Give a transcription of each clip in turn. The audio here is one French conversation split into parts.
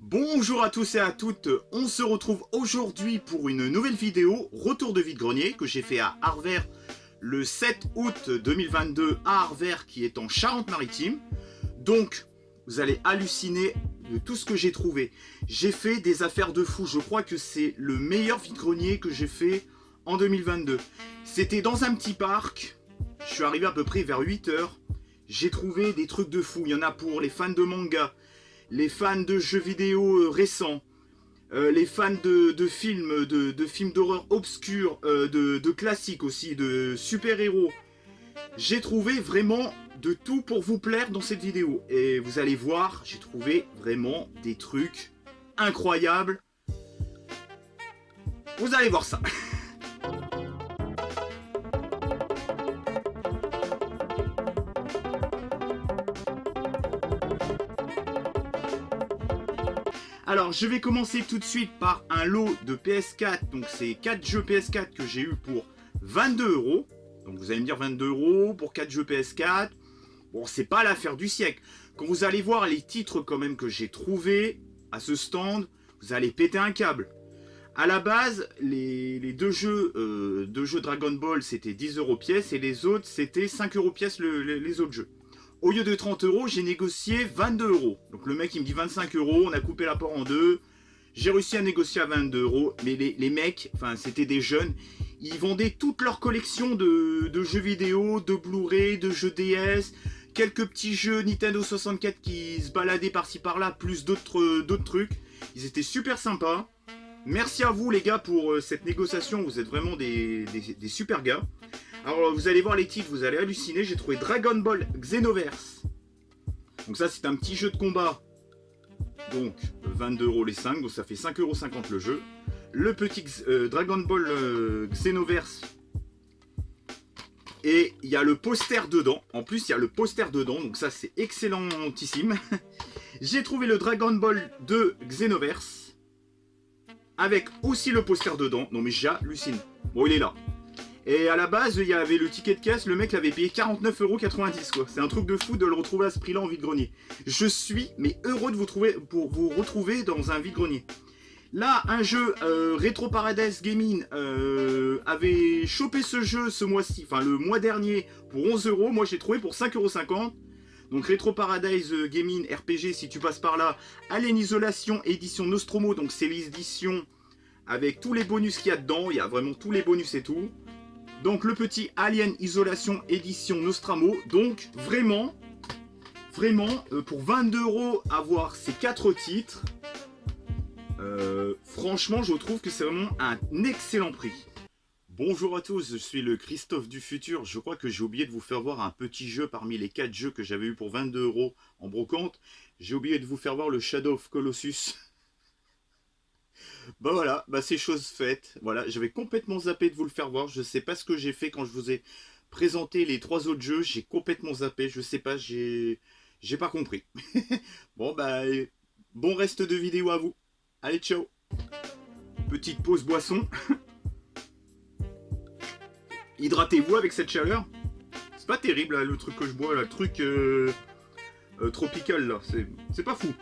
Bonjour à tous et à toutes, on se retrouve aujourd'hui pour une nouvelle vidéo, retour de vide-grenier, que j'ai fait à Arvers le 7 août 2022 à Arvers qui est en Charente-Maritime. Donc, vous allez halluciner de tout ce que j'ai trouvé. J'ai fait des affaires de fou, je crois que c'est le meilleur vide-grenier que j'ai fait en 2022. C'était dans un petit parc, je suis arrivé à peu près vers 8 h. J'ai trouvé des trucs de fou, il y en a pour les fans de manga, les fans de jeux vidéo récents, les fans de films, de films d'horreur obscurs, de classiques aussi, de super-héros. J'ai trouvé vraiment de tout pour vous plaire dans cette vidéo. Et vous allez voir, j'ai trouvé vraiment des trucs incroyables. Vous allez voir ça. Alors, je vais commencer tout de suite par un lot de PS4. Donc, c'est 4 jeux PS4 que j'ai eu pour 22 €. Donc, vous allez me dire 22 € pour 4 jeux PS4. Bon, c'est pas l'affaire du siècle. Quand vous allez voir les titres quand même que j'ai trouvés à ce stand, vous allez péter un câble. À la base, les deux jeux Dragon Ball, c'était 10 € pièce et les autres, c'était 5 € pièce les autres jeux. Au lieu de 30 €, j'ai négocié 22 €. Donc le mec il me dit 25 €, on a coupé la part en deux. J'ai réussi à négocier à 22 €. Mais les mecs, enfin c'était des jeunes, ils vendaient toute leur collection de jeux vidéo, de Blu-ray, de jeux DS, quelques petits jeux Nintendo 64 qui se baladaient par-ci par-là, plus d'autres trucs. Ils étaient super sympas. Merci à vous les gars pour cette négociation, vous êtes vraiment des super gars. Alors vous allez voir les titres, vous allez halluciner, j'ai trouvé Dragon Ball Xenoverse. Donc ça c'est un petit jeu de combat. Donc 22 € les 5, donc ça fait 5,50 € le jeu. Le petit Dragon Ball Xenoverse. Et il y a le poster dedans. En plus il y a le poster dedans, donc ça c'est excellentissime. J'ai trouvé le Dragon Ball 2 Xenoverse. Avec aussi le poster dedans. Non mais j'hallucine. Bon il est là. Et à la base, il y avait le ticket de caisse, le mec l'avait payé 49,90 € quoi. C'est un truc de fou de le retrouver à ce prix-là en vide-grenier. Je suis mais heureux de vous retrouver dans un vide-grenier. Là, un jeu Retro Paradise Gaming avait chopé ce jeu ce mois-ci, enfin le mois dernier pour 11 €. Moi, j'ai trouvé pour 5,50 €. Donc Retro Paradise Gaming RPG, si tu passes par là, Alien Isolation édition Nostromo. Donc c'est l'édition avec tous les bonus qu'il y a dedans. Il y a vraiment tous les bonus et tout. Donc le petit Alien Isolation édition Nostromo. Donc vraiment pour 22 € avoir ces 4 titres, franchement je trouve que c'est vraiment un excellent prix. Bonjour à tous, je suis le Christophe du futur. Je crois que j'ai oublié de vous faire voir un petit jeu parmi les 4 jeux que j'avais eu pour 22 € en brocante. J'ai oublié de vous faire voir le Shadow of Colossus. Bah voilà, bah c'est chose faite. Voilà, j'avais complètement zappé de vous le faire voir. Je sais pas ce que j'ai fait quand je vous ai présenté les 3 autres jeux. J'ai complètement zappé. Je sais pas, j'ai pas compris. Bon bah, bon reste de vidéo à vous. Allez, ciao. Petite pause boisson. Hydratez-vous avec cette chaleur. C'est pas terrible là, le truc que je bois, là, le truc tropical là. C'est pas fou.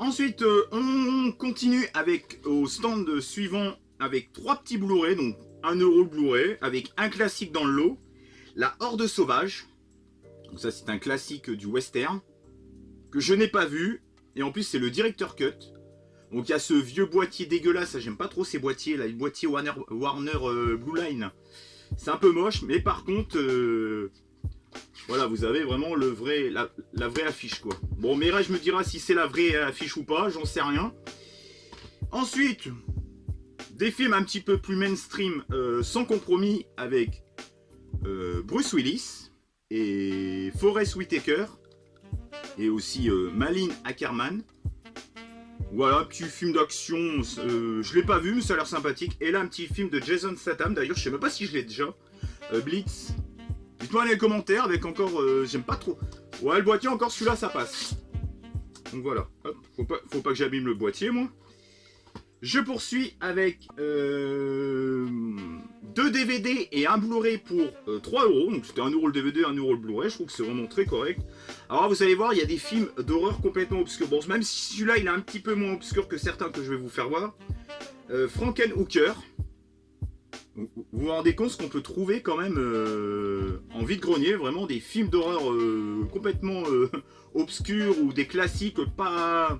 Ensuite, on continue avec au stand suivant avec 3 petits Blu-ray, donc 1 € le Blu-ray, avec un classique dans le lot, La Horde Sauvage. Donc ça c'est un classique du western, que je n'ai pas vu, et en plus c'est le Director Cut. Donc il y a ce vieux boîtier dégueulasse, j'aime pas trop ces boîtiers, là, les boîtiers Warner Blue Line. C'est un peu moche, mais par contre... voilà, vous avez vraiment la vraie affiche quoi. Bon, Mirage me dira si c'est la vraie affiche ou pas, j'en sais rien. Ensuite, des films un petit peu plus mainstream, sans compromis, avec Bruce Willis et Forest Whitaker et aussi Malin Ackerman. Voilà, petit film d'action, je l'ai pas vu mais ça a l'air sympathique. Et là un petit film de Jason Statham, d'ailleurs je sais même pas si je l'ai déjà, Blitz. Dites-moi dans les commentaires avec encore, j'aime pas trop. Ouais, le boîtier encore celui-là ça passe. Donc voilà, hop, faut pas que j'abîme le boîtier moi. Je poursuis avec 2 DVD et un Blu-ray pour 3 euros. Donc c'était 1 euro le DVD, 1 euro le Blu-ray. Je trouve que c'est vraiment très correct. Alors vous allez voir, il y a des films d'horreur complètement obscurs. Bon, même si celui-là il est un petit peu moins obscur que certains que je vais vous faire voir. Frankenhooker. Vous vous rendez compte ce qu'on peut trouver quand même en vide-grenier. Vraiment des films d'horreur complètement obscurs ou des classiques pas...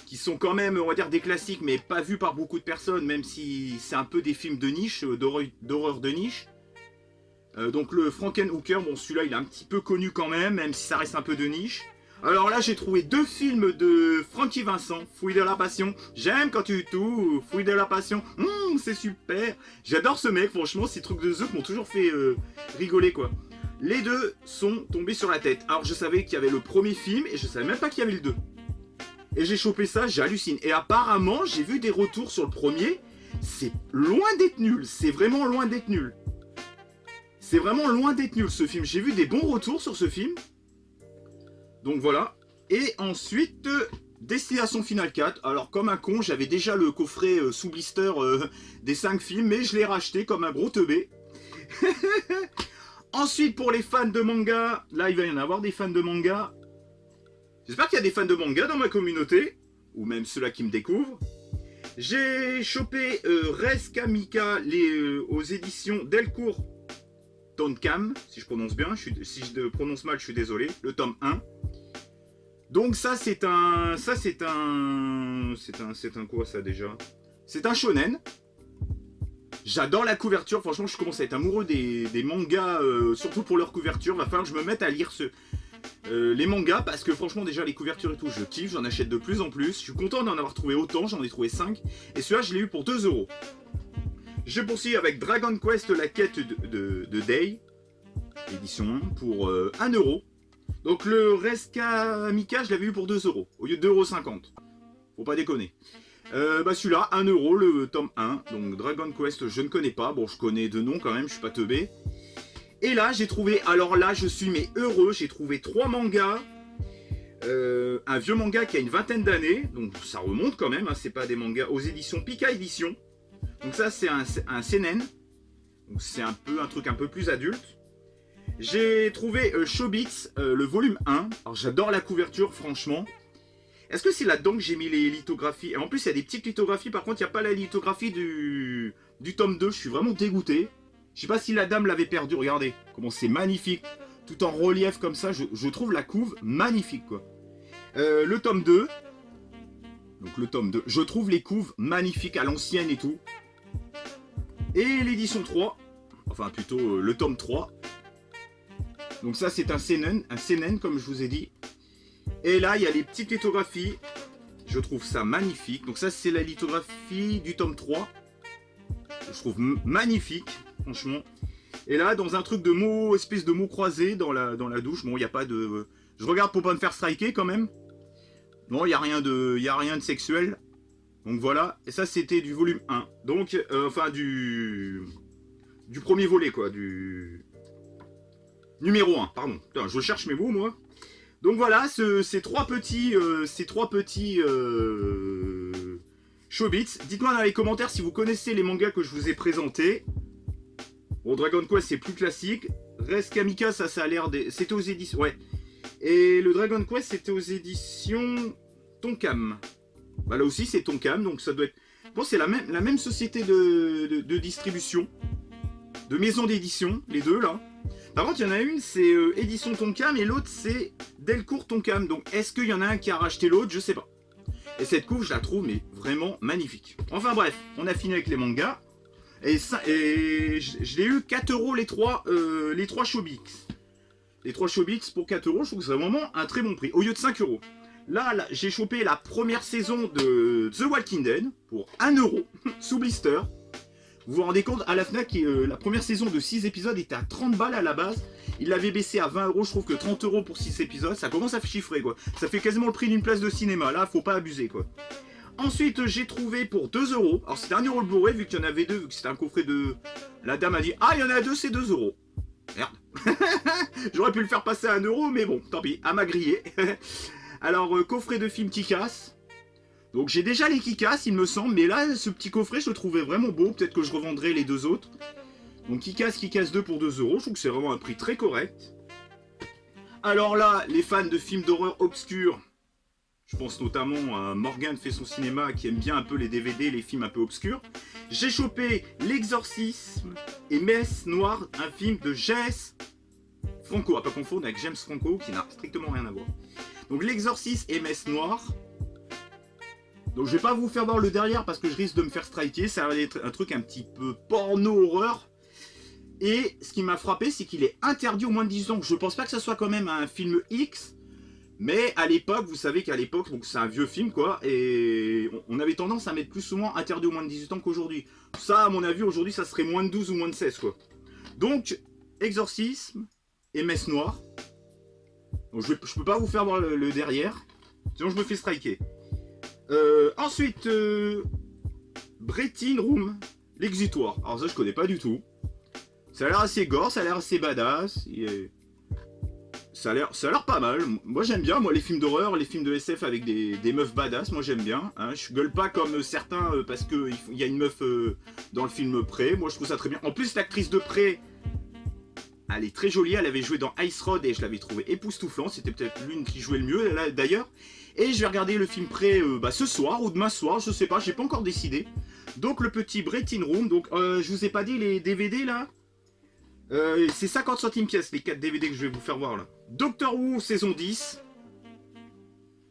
qui sont quand même, on va dire, des classiques, mais pas vus par beaucoup de personnes, même si c'est un peu des films de niche, d'horreur de niche. Donc le Frankenhooker, bon celui-là il est un petit peu connu quand même si ça reste un peu de niche. Alors là j'ai trouvé 2 films de Francky Vincent, Fouille de la Passion. J'aime quand tu tout, Fouille de la Passion, c'est super. J'adore ce mec, franchement ces trucs de The m'ont toujours fait rigoler quoi. Les deux sont tombés sur la tête. Alors je savais qu'il y avait le premier film et je savais même pas qu'il y avait le 2. Et j'ai chopé ça, j'hallucine. Et apparemment, j'ai vu des retours sur le premier. C'est loin d'être nul. C'est vraiment loin d'être nul. C'est vraiment loin d'être nul ce film. J'ai vu des bons retours sur ce film. Donc voilà. Et ensuite, Destination Finale 4. Alors comme un con, j'avais déjà le coffret sous blister des 5 films. Mais je l'ai racheté comme un gros teubé. Ensuite, pour les fans de manga. Là, il va y en avoir des fans de manga. J'espère qu'il y a des fans de manga dans ma communauté, ou même ceux-là qui me découvrent. J'ai chopé Res Kamika aux éditions Delcourt Tonkam, si je prononce bien, si je prononce mal, je suis désolé, le tome 1. Donc ça c'est un quoi ça déjà? C'est un shonen. J'adore la couverture, franchement je commence à être amoureux des mangas, surtout pour leur couverture. Va falloir que je me mette à lire les mangas parce que franchement déjà les couvertures et tout je kiffe, j'en achète de plus en plus. Je suis content d'en avoir trouvé autant, j'en ai trouvé 5 et celui-là je l'ai eu pour 2 euros. Je poursuis avec Dragon Quest la quête de Day, édition 1 pour 1 euro. Donc le Reska Mika je l'avais eu pour 2 euros au lieu de 2,50 €. Faut pas déconner. Bah celui-là 1 euro le tome 1. Donc Dragon Quest je ne connais pas, bon je connais de nom quand même, je suis pas teubé. Et là, j'ai trouvé, alors là, je suis mais heureux, j'ai trouvé 3 mangas. Un vieux manga qui a une vingtaine d'années, donc ça remonte quand même, hein, c'est pas des mangas aux éditions Pika Édition. Donc ça, c'est un seinen, donc c'est un truc un peu plus adulte. J'ai trouvé Chobits, le volume 1. Alors j'adore la couverture, franchement. Est-ce que c'est là-dedans que j'ai mis les lithographies? Et en plus, il y a des petites lithographies, par contre, il n'y a pas la lithographie du tome 2, je suis vraiment dégoûté. Je sais pas si la dame l'avait perdu, regardez comment c'est magnifique, tout en relief comme ça, je trouve la couve magnifique quoi. Le tome 2, donc le tome 2, je trouve les couves magnifiques à l'ancienne et tout. Et l'édition 3, enfin plutôt le tome 3. Donc ça c'est un seinen comme je vous ai dit. Et là il y a les petites lithographies, je trouve ça magnifique. Donc ça c'est la lithographie du tome 3. Je trouve magnifique. Franchement. Et là, dans un truc de mots, espèce de mots croisés dans la douche. Bon, il n'y a pas de... Je regarde pour pas me faire striker quand même. Non, il n'y a rien de sexuel. Donc voilà. Et ça, c'était du volume 1. Donc, enfin, du premier volet, quoi. Du numéro 1, pardon. Putain, je cherche mes mots, moi. Donc voilà, ces trois petits Chobits. Dites-moi dans les commentaires si vous connaissez les mangas que je vous ai présentés. Bon, Dragon Quest c'est plus classique. Res Kamika, ça a l'air des... C'était aux éditions... Ouais. Et le Dragon Quest c'était aux éditions Tonkam. Bah là aussi c'est Tonkam, donc ça doit être... Bon, c'est la même société de distribution. De maison d'édition, les deux là. Par contre, il y en a une, c'est édition Tonkam et l'autre c'est Delcourt Tonkam. Donc est-ce qu'il y en a un qui a racheté l'autre? Je sais pas. Et cette couve, je la trouve mais vraiment magnifique. Enfin bref, on a fini avec les mangas. Et je l'ai eu 4 euros les trois Chobits. Les 3 Chobits pour 4 euros, je trouve que c'est vraiment un très bon prix. Au lieu de 5 euros. Là j'ai chopé la première saison de The Walking Dead pour 1 euro sous blister. Vous vous rendez compte, à la Fnac, la première saison de 6 épisodes était à 30 balles à la base. Il l'avait baissé à 20 euros. Je trouve que 30 euros pour 6 épisodes, ça commence à chiffrer quoi. Ça fait quasiment le prix d'une place de cinéma. Là, faut pas abuser quoi. Ensuite, j'ai trouvé pour 2 euros. Alors, c'était 1 euro le Blu-ray, vu qu'il y en avait 2, vu que c'était un coffret de... La dame a dit, ah, il y en a 2, c'est 2 euros. Merde. J'aurais pu le faire passer à 1 euro, mais bon, tant pis, à m'a grillé. Alors, coffret de film Kick-Ass. Donc j'ai déjà les Kick-Ass, il me semble, mais là, ce petit coffret, je le trouvais vraiment beau. Peut-être que je revendrai les deux autres. Donc Kick-Ass 2 pour 2 euros. Je trouve que c'est vraiment un prix très correct. Alors là, les fans de films d'horreur obscurs, je pense notamment à Morgan fait son cinéma qui aime bien un peu les DVD, les films un peu obscurs. J'ai chopé L'Exorcisme et Messe Noire, un film de Jess Franco, à pas confondre avec James Franco qui n'a strictement rien à voir. Donc L'Exorcisme et Messe Noire. Donc je vais pas vous faire voir le derrière parce que je risque de me faire striker, ça va être un truc un petit peu porno-horreur. Et ce qui m'a frappé, c'est qu'il est interdit au moins de 18 ans. Je pense pas que ça soit quand même un film X, mais à l'époque, vous savez qu'à l'époque, donc c'est un vieux film quoi, et on avait tendance à mettre plus souvent interdit au moins de 18 ans qu'aujourd'hui. Ça, à mon avis, aujourd'hui, ça serait moins de 12 ou moins de 16 quoi. Donc, Exorcisme et Messe Noire. Donc je peux pas vous faire voir le derrière, sinon je me fais striker. Ensuite, Bretin Room, l'exutoire. Alors ça, je connais pas du tout. Ça a l'air assez gore, ça a l'air assez badass. Ça a l'air pas mal. Moi j'aime bien, moi les films d'horreur, les films de SF avec des meufs badass, moi j'aime bien. Hein. Je gueule pas comme certains parce qu'il y a une meuf dans le film Prey. Moi je trouve ça très bien. En plus l'actrice de Prey, elle est très jolie. Elle avait joué dans Ice Road et je l'avais trouvée époustouflante. C'était peut-être l'une qui jouait le mieux là, d'ailleurs. Et je vais regarder le film Prey ce soir ou demain soir, je sais pas, j'ai pas encore décidé. Donc le petit Bretin Room. Donc je vous ai pas dit les DVD là. C'est 50 centimes pièce les 4 DVD que je vais vous faire voir là. Doctor Who saison 10.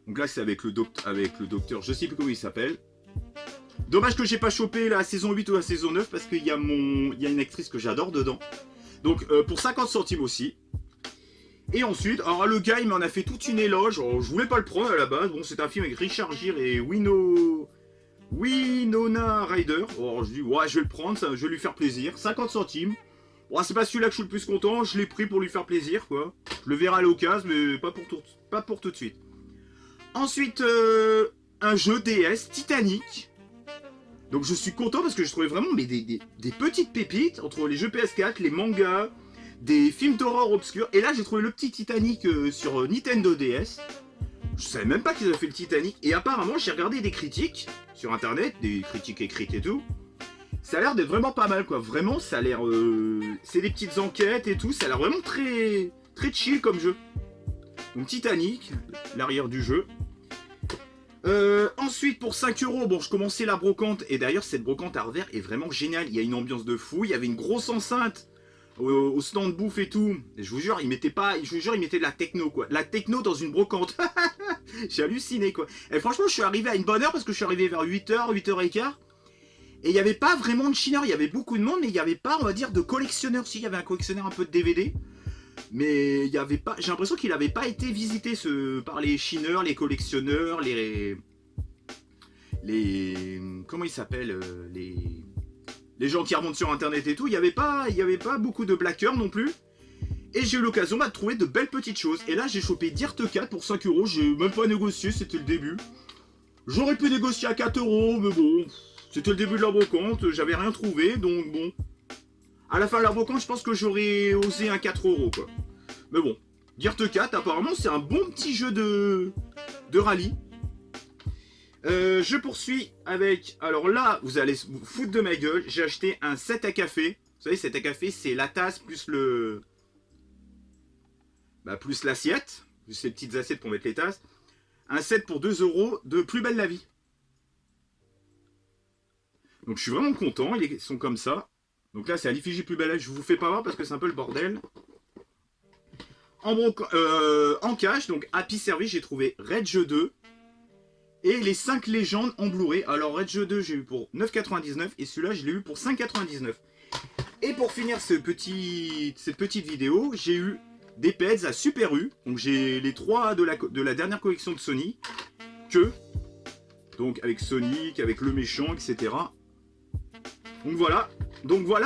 Donc là c'est avec le docteur, je sais plus comment il s'appelle. Dommage que j'ai pas chopé la saison 8 ou la saison 9 parce qu'il y a une actrice que j'adore dedans. Donc pour 50 centimes aussi. Et ensuite, alors le gars il m'en a fait toute une éloge. Alors, je voulais pas le prendre à la base. Bon, c'est un film avec Richard Gere et Winona Ryder. Alors je dis ouais, je vais le prendre, ça, je vais lui faire plaisir. 50 centimes. Bon, c'est pas celui-là que je suis le plus content, je l'ai pris pour lui faire plaisir, quoi. Je le verrai à l'occasion, mais pas pour tout de suite. Ensuite, un jeu DS Titanic. Donc je suis content parce que je trouvais vraiment des petites pépites entre les jeux PS4, les mangas, des films d'horreur obscurs. Et là, j'ai trouvé le petit Titanic sur Nintendo DS. Je savais même pas qu'ils avaient fait le Titanic. Et apparemment, j'ai regardé des critiques sur internet, des critiques écrites et tout. Ça a l'air d'être vraiment pas mal quoi, vraiment ça a l'air... c'est des petites enquêtes et tout, ça a l'air vraiment très, très chill comme jeu. Donc Titanic, l'arrière du jeu. Ensuite pour 5 euros, bon je commençais la brocante, et d'ailleurs cette brocante à revers est vraiment géniale, il y a une ambiance de fou, il y avait une grosse enceinte au stand bouffe et tout, et je vous jure, ils mettaient de la techno quoi, la techno dans une brocante. J'ai halluciné quoi. Et franchement je suis arrivé à une bonne heure parce que je suis arrivé vers 8h, 8h15. Et il n'y avait pas vraiment de chineurs, il y avait beaucoup de monde, mais il n'y avait pas, on va dire, de collectionneurs. Si, il y avait un collectionneur un peu de DVD, mais il n'y avait pas. J'ai l'impression qu'il n'avait pas été visité par les chineurs, les collectionneurs, les comment ils s'appellent, les gens qui remontent sur internet et tout. Il n'y avait pas beaucoup de blackers non plus. Et j'ai eu l'occasion de trouver de belles petites choses. Et là, j'ai chopé Dirt 4 pour 5 euros. J'ai même pas négocié, c'était le début. J'aurais pu négocier à 4 euros, mais bon. C'était le début de la brocante, j'avais rien trouvé, donc bon. À la fin de la brocante, je pense que j'aurais osé un 4 euros, quoi. Mais bon, Dirt 4, apparemment, c'est un bon petit jeu de rallye. Je poursuis avec... Alors là, vous allez vous foutre de ma gueule, j'ai acheté un set à café. Vous savez, set à café, c'est la tasse plus le... plus l'assiette, plus ces petites assiettes pour mettre les tasses. Un set pour 2 euros de Plus belle la vie. Donc je suis vraiment content, ils sont comme ça. Donc là c'est à l'effigie Plus belle la vie, je vous fais pas voir parce que c'est un peu le bordel. En cash, donc Happy Service, j'ai trouvé Rage 2 et les 5 légendes en Blu-ray. Alors Rage 2 j'ai eu pour 9,99 et celui-là je l'ai eu pour 5,99. Et pour finir cette petite vidéo, j'ai eu des Peds à Super U. Donc j'ai les 3 de la dernière collection de Sony. Donc avec Sonic, avec le méchant, etc. Donc voilà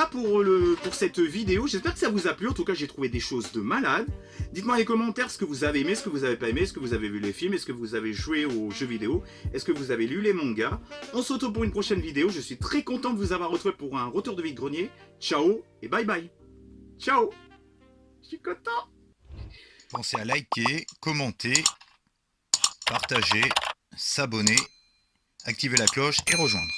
pour cette vidéo. J'espère que ça vous a plu. En tout cas, j'ai trouvé des choses de malade. Dites-moi dans les commentaires ce que vous avez aimé, ce que vous avez pas aimé, est-ce que vous avez vu les films, est-ce que vous avez joué aux jeux vidéo, est-ce que vous avez lu les mangas. On se retrouve pour une prochaine vidéo. Je suis très content de vous avoir retrouvé pour un retour de vide-grenier. Ciao et bye bye. Ciao. Je suis content. Pensez à liker, commenter, partager, s'abonner. activer la cloche et rejoindre.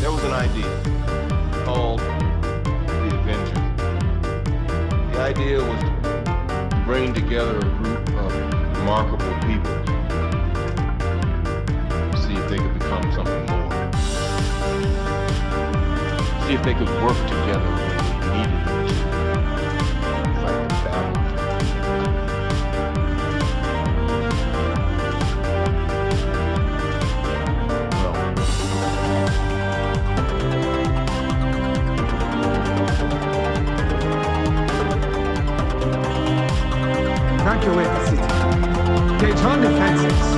There was an idea called the Avengers. The idea was to bring together a group of remarkable people, see if they could become something more. See if they could work together when they needed to fight the battle. Evacuate the city. Engage on defenses.